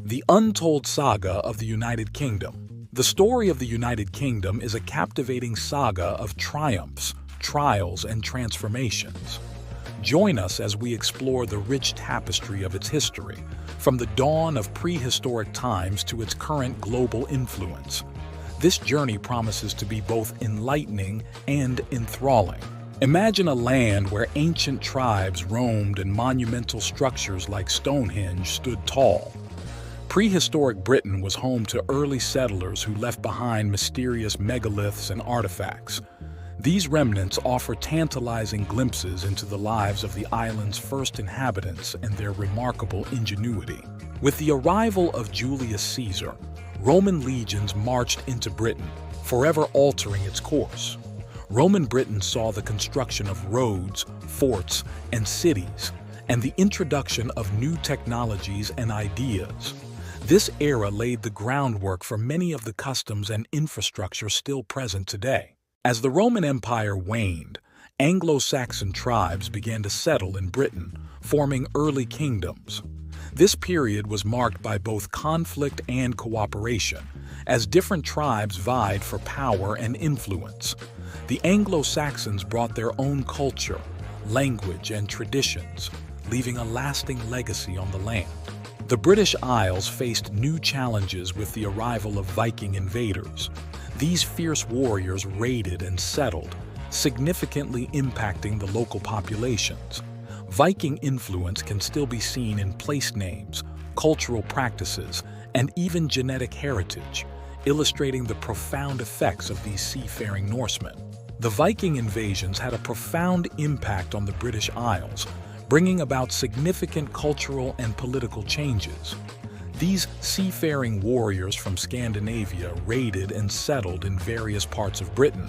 The Untold Saga of the United Kingdom. The story of the United Kingdom is a captivating saga of triumphs, trials, and transformations. Join us as we explore the rich tapestry of its history, from the dawn of prehistoric times to its current global influence. This journey promises to be both enlightening and enthralling. Imagine a land where ancient tribes roamed and monumental structures like Stonehenge stood tall. Prehistoric Britain was home to early settlers who left behind mysterious megaliths and artifacts. These remnants offer tantalizing glimpses into the lives of the island's first inhabitants and their remarkable ingenuity. With the arrival of Julius Caesar, Roman legions marched into Britain, forever altering its course. Roman Britain saw the construction of roads, forts, and cities, and the introduction of new technologies and ideas. This era laid the groundwork for many of the customs and infrastructure still present today. As the Roman Empire waned, Anglo-Saxon tribes began to settle in Britain, forming early kingdoms. This period was marked by both conflict and cooperation, as different tribes vied for power and influence. The Anglo-Saxons brought their own culture, language, and traditions, leaving a lasting legacy on the land. The British Isles faced new challenges with the arrival of Viking invaders. These fierce warriors raided and settled, significantly impacting the local populations. Viking influence can still be seen in place names, cultural practices, and even genetic heritage, illustrating the profound effects of these seafaring Norsemen. The Viking invasions had a profound impact on the British Isles, bringing about significant cultural and political changes. These seafaring warriors from Scandinavia raided and settled in various parts of Britain,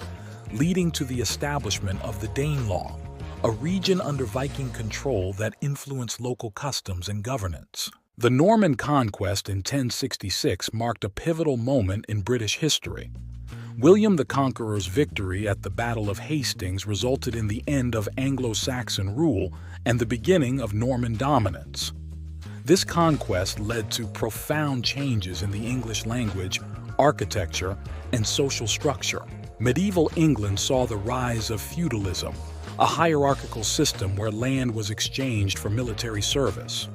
leading to the establishment of the Danelaw, a region under Viking control that influenced local customs and governance. The Norman conquest in 1066 marked a pivotal moment in British history. William the Conqueror's victory at the Battle of Hastings resulted in the end of Anglo-Saxon rule and the beginning of Norman dominance. This conquest led to profound changes in the English language, architecture, and social structure. Medieval England saw the rise of feudalism, a hierarchical system where land was exchanged for military service.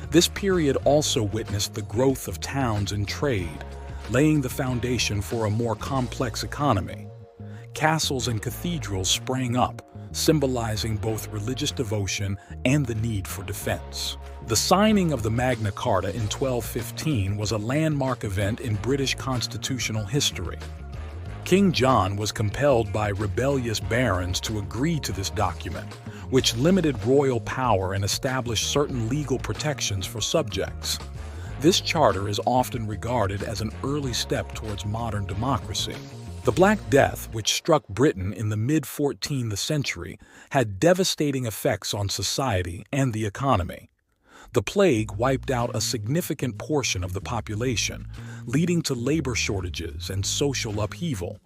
This period also witnessed the growth of towns and trade, laying the foundation for a more complex economy. Castles and cathedrals sprang up, symbolizing both religious devotion and the need for defense. The signing of the Magna Carta in 1215 was a landmark event in British constitutional history. King John was compelled by rebellious barons to agree to this document, which limited royal power and established certain legal protections for subjects. This charter is often regarded as an early step towards modern democracy. The Black Death, which struck Britain in the mid-14th century, had devastating effects on society and the economy. The plague wiped out a significant portion of the population, leading to labor shortages and social upheaval.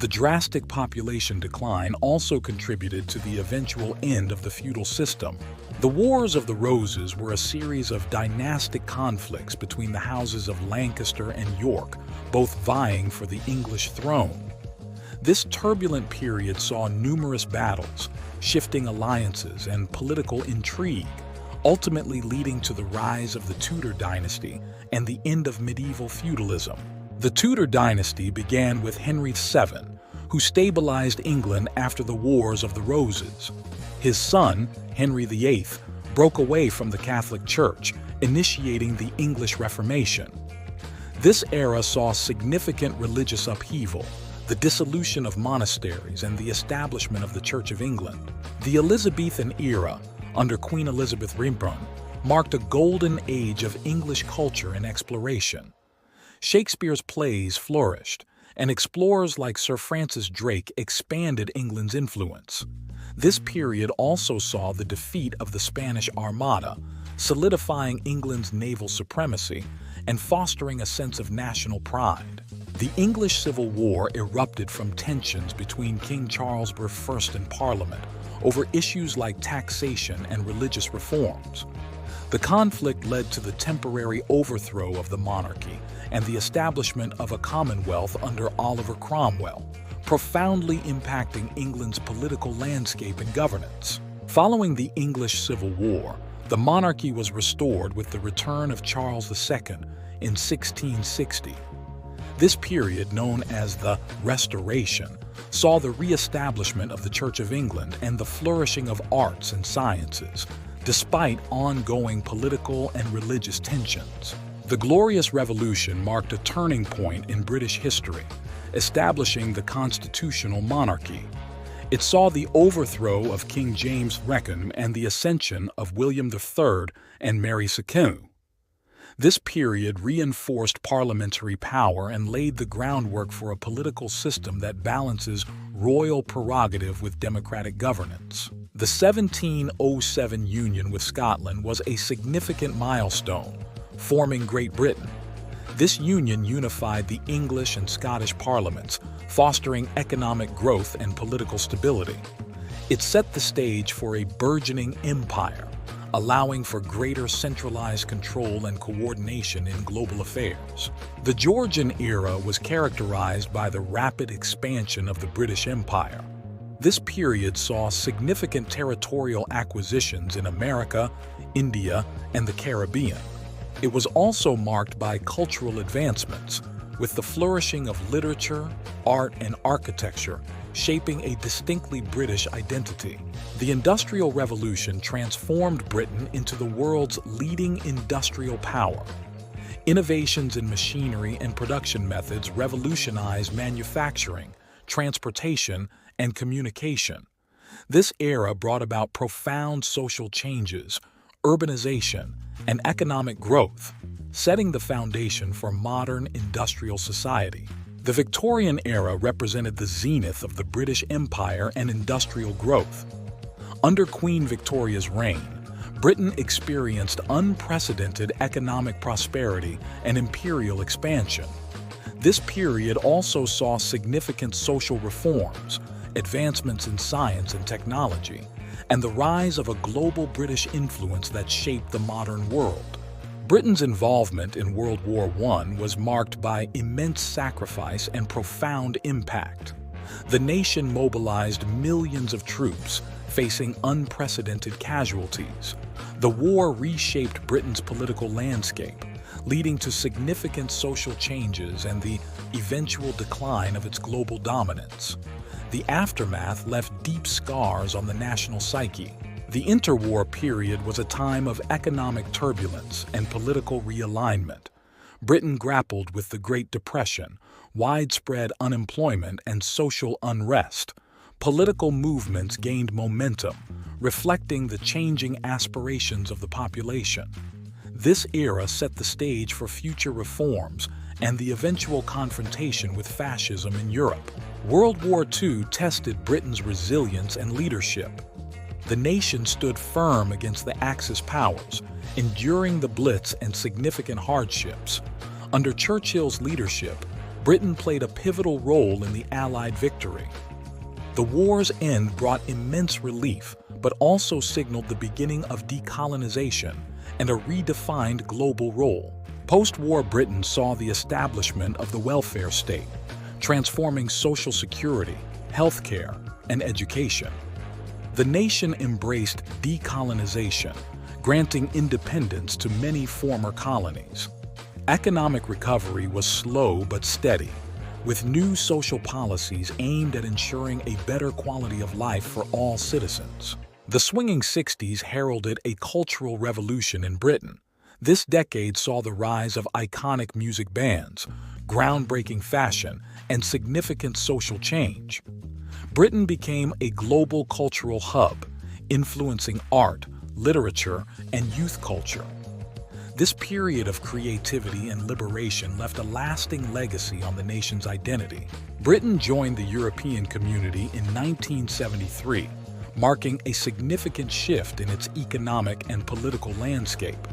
The drastic population decline also contributed to the eventual end of the feudal system. The Wars of the Roses were a series of dynastic conflicts between the houses of Lancaster and York, both vying for the English throne. This turbulent period saw numerous battles, shifting alliances, and political intrigue, ultimately leading to the rise of the Tudor dynasty and the end of medieval feudalism. The Tudor dynasty began with Henry VII, who stabilized England after the Wars of the Roses. His son, Henry VIII, broke away from the Catholic Church, initiating the English Reformation. This era saw significant religious upheaval, the dissolution of monasteries, and the establishment of the Church of England. The Elizabethan era, under Queen Elizabeth marked a golden age of English culture and exploration. Shakespeare's plays flourished, and explorers like Sir Francis Drake expanded England's influence. This period also saw the defeat of the Spanish Armada, solidifying England's naval supremacy and fostering a sense of national pride. The English Civil War erupted from tensions between King Charles I and Parliament over issues like taxation and religious reforms. The conflict led to the temporary overthrow of the monarchy and the establishment of a commonwealth under Oliver Cromwell, profoundly impacting England's political landscape and governance. Following the English Civil War, the monarchy was restored with the return of Charles II in 1660. This period, known as the Restoration, saw the re-establishment of the Church of England and the flourishing of arts and sciences, despite ongoing political and religious tensions. The Glorious Revolution marked a turning point in British history, establishing the constitutional monarchy. It saw the overthrow of King James II and the ascension of William III and Mary II. This period reinforced parliamentary power and laid the groundwork for a political system that balances royal prerogative with democratic governance. The 1707 union with Scotland was a significant milestone, forming Great Britain. This union unified the English and Scottish parliaments, fostering economic growth and political stability. It set the stage for a burgeoning empire, allowing for greater centralized control and coordination in global affairs. The Georgian era was characterized by the rapid expansion of the British Empire. This period saw significant territorial acquisitions in America, India, and the Caribbean. It was also marked by cultural advancements, with the flourishing of literature, art, and architecture shaping a distinctly British identity. The Industrial Revolution transformed Britain into the world's leading industrial power. Innovations in machinery and production methods revolutionized manufacturing, transportation, and communication. This era brought about profound social changes, urbanization, and economic growth, setting the foundation for modern industrial society. The Victorian era represented the zenith of the British Empire and industrial growth. Under Queen Victoria's reign, Britain experienced unprecedented economic prosperity and imperial expansion. This period also saw significant social reforms, advancements in science and technology, and the rise of a global British influence that shaped the modern world. Britain's involvement in World War I was marked by immense sacrifice and profound impact. The nation mobilized millions of troops, facing unprecedented casualties. The war reshaped Britain's political landscape, leading to significant social changes and the eventual decline of its global dominance. The aftermath left deep scars on the national psyche. The interwar period was a time of economic turbulence and political realignment. Britain grappled with the Great Depression, widespread unemployment, and social unrest. Political movements gained momentum, reflecting the changing aspirations of the population. This era set the stage for future reforms and the eventual confrontation with fascism in Europe. World War II tested Britain's resilience and leadership. The nation stood firm against the Axis powers, enduring the Blitz and significant hardships. Under Churchill's leadership, Britain played a pivotal role in the Allied victory. The war's end brought immense relief, but also signaled the beginning of decolonization and a redefined global role. Post-war Britain saw the establishment of the welfare state, transforming social security, healthcare, and education. The nation embraced decolonization, granting independence to many former colonies. Economic recovery was slow but steady, with new social policies aimed at ensuring a better quality of life for all citizens. The swinging 60s heralded a cultural revolution in Britain. This decade saw the rise of iconic music bands, groundbreaking fashion, and significant social change. Britain became a global cultural hub, influencing art, literature, and youth culture. This period of creativity and liberation left a lasting legacy on the nation's identity. Britain joined the European community in 1973, marking a significant shift in its economic and political landscape.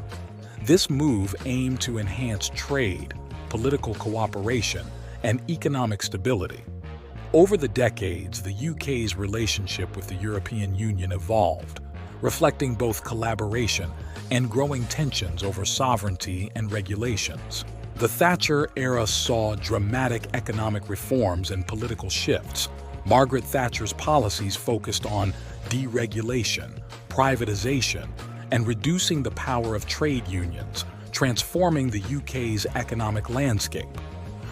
This move aimed to enhance trade, political cooperation, and economic stability. Over the decades, the UK's relationship with the European Union evolved, reflecting both collaboration and growing tensions over sovereignty and regulations. The Thatcher era saw dramatic economic reforms and political shifts. Margaret Thatcher's policies focused on deregulation, privatization, and reducing the power of trade unions, transforming the UK's economic landscape.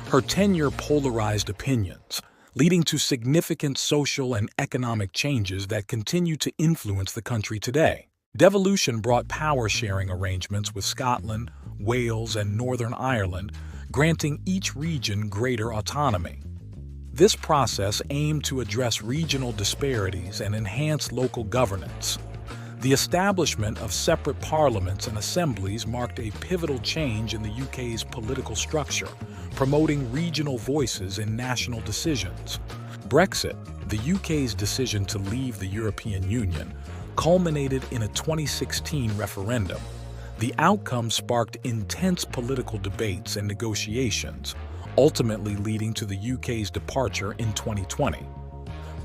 Her tenure polarized opinions, leading to significant social and economic changes that continue to influence the country today. Devolution brought power-sharing arrangements with Scotland, Wales, and Northern Ireland, granting each region greater autonomy. This process aimed to address regional disparities and enhance local governance. The establishment of separate parliaments and assemblies marked a pivotal change in the UK's political structure, promoting regional voices in national decisions. Brexit, the UK's decision to leave the European Union, culminated in a 2016 referendum. The outcome sparked intense political debates and negotiations, ultimately leading to the UK's departure in 2020.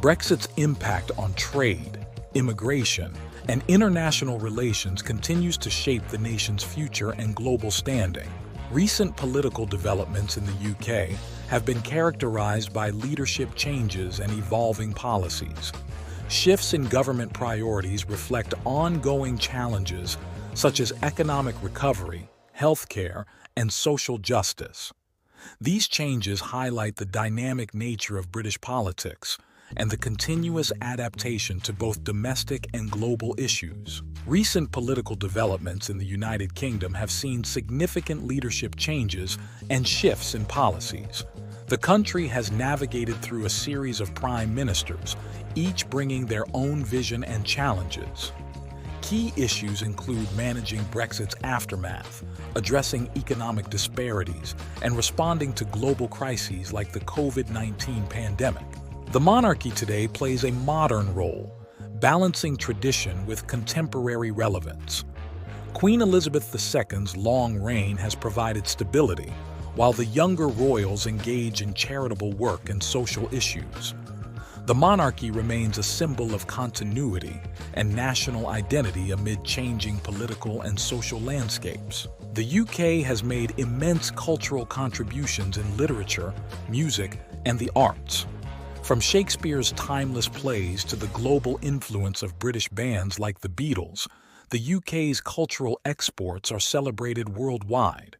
Brexit's impact on trade, immigration, and international relations continues to shape the nation's future and global standing. Recent political developments in the UK have been characterized by leadership changes and evolving policies. Shifts in government priorities reflect ongoing challenges such as economic recovery, healthcare, and social justice. These changes highlight the dynamic nature of British politics and the continuous adaptation to both domestic and global issues. Recent political developments in the United Kingdom have seen significant leadership changes and shifts in policies. The country has navigated through a series of prime ministers, each bringing their own vision and challenges. Key issues include managing Brexit's aftermath, addressing economic disparities, and responding to global crises like the COVID-19 pandemic. The monarchy today plays a modern role, balancing tradition with contemporary relevance. Queen Elizabeth II's long reign has provided stability, while the younger royals engage in charitable work and social issues. The monarchy remains a symbol of continuity and national identity amid changing political and social landscapes. The UK has made immense cultural contributions in literature, music, and the arts. From Shakespeare's timeless plays to the global influence of British bands like the Beatles, the UK's cultural exports are celebrated worldwide.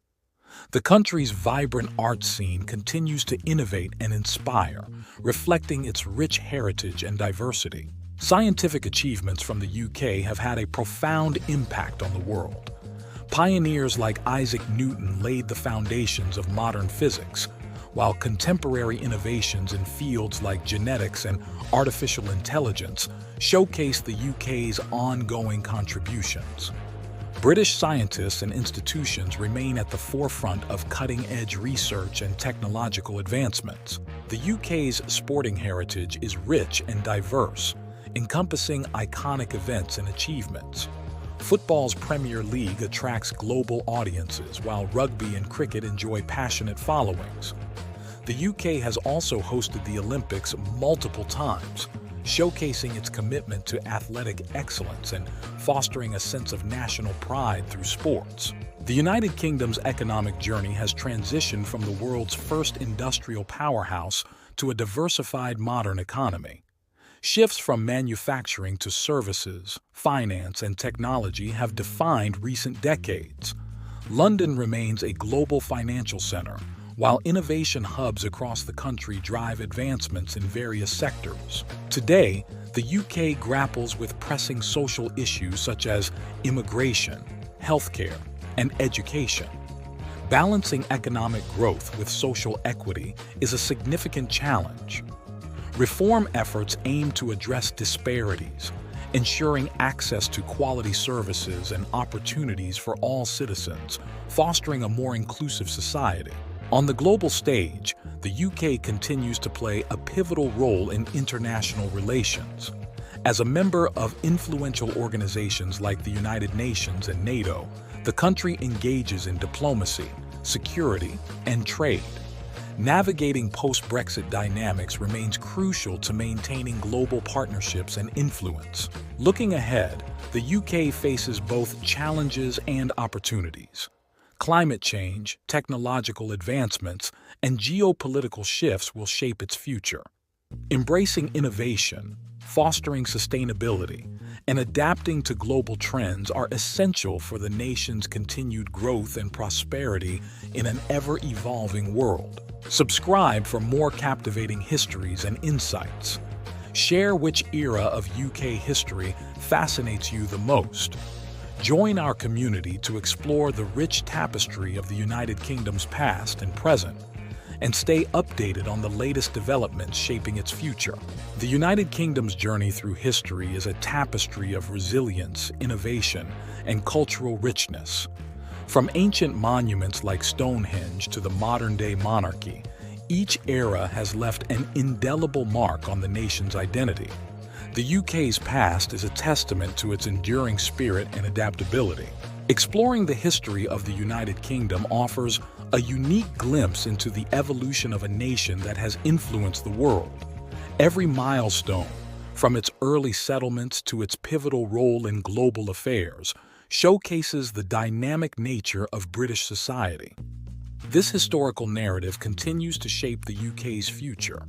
The country's vibrant art scene continues to innovate and inspire, reflecting its rich heritage and diversity. Scientific achievements from the UK have had a profound impact on the world. Pioneers like Isaac Newton laid the foundations of modern physics, while contemporary innovations in fields like genetics and artificial intelligence showcase the UK's ongoing contributions. British scientists and institutions remain at the forefront of cutting-edge research and technological advancements. The UK's sporting heritage is rich and diverse, encompassing iconic events and achievements. Football's Premier League attracts global audiences, while rugby and cricket enjoy passionate followings. The UK has also hosted the Olympics multiple times, showcasing its commitment to athletic excellence and fostering a sense of national pride through sports. The United Kingdom's economic journey has transitioned from the world's first industrial powerhouse to a diversified modern economy. Shifts from manufacturing to services, finance, and technology have defined recent decades. London remains a global financial center, while innovation hubs across the country drive advancements in various sectors. Today, the UK grapples with pressing social issues such as immigration, healthcare, and education. Balancing economic growth with social equity is a significant challenge. Reform efforts aim to address disparities, ensuring access to quality services and opportunities for all citizens, fostering a more inclusive society. On the global stage, the UK continues to play a pivotal role in international relations. As a member of influential organizations like the United Nations and NATO, the country engages in diplomacy, security, and trade. Navigating post-Brexit dynamics remains crucial to maintaining global partnerships and influence. Looking ahead, the UK faces both challenges and opportunities. Climate change, technological advancements, and geopolitical shifts will shape its future. Embracing innovation, fostering sustainability, and adapting to global trends are essential for the nation's continued growth and prosperity in an ever-evolving world. Subscribe for more captivating histories and insights. Share which era of UK history fascinates you the most. Join our community to explore the rich tapestry of the United Kingdom's past and present, and stay updated on the latest developments shaping its future. The United Kingdom's journey through history is a tapestry of resilience, innovation, and cultural richness. From ancient monuments like Stonehenge to the modern-day monarchy, each era has left an indelible mark on the nation's identity. The UK's past is a testament to its enduring spirit and adaptability. Exploring the history of the United Kingdom offers a unique glimpse into the evolution of a nation that has influenced the world. Every milestone, from its early settlements to its pivotal role in global affairs, showcases the dynamic nature of British society. This historical narrative continues to shape the UK's future,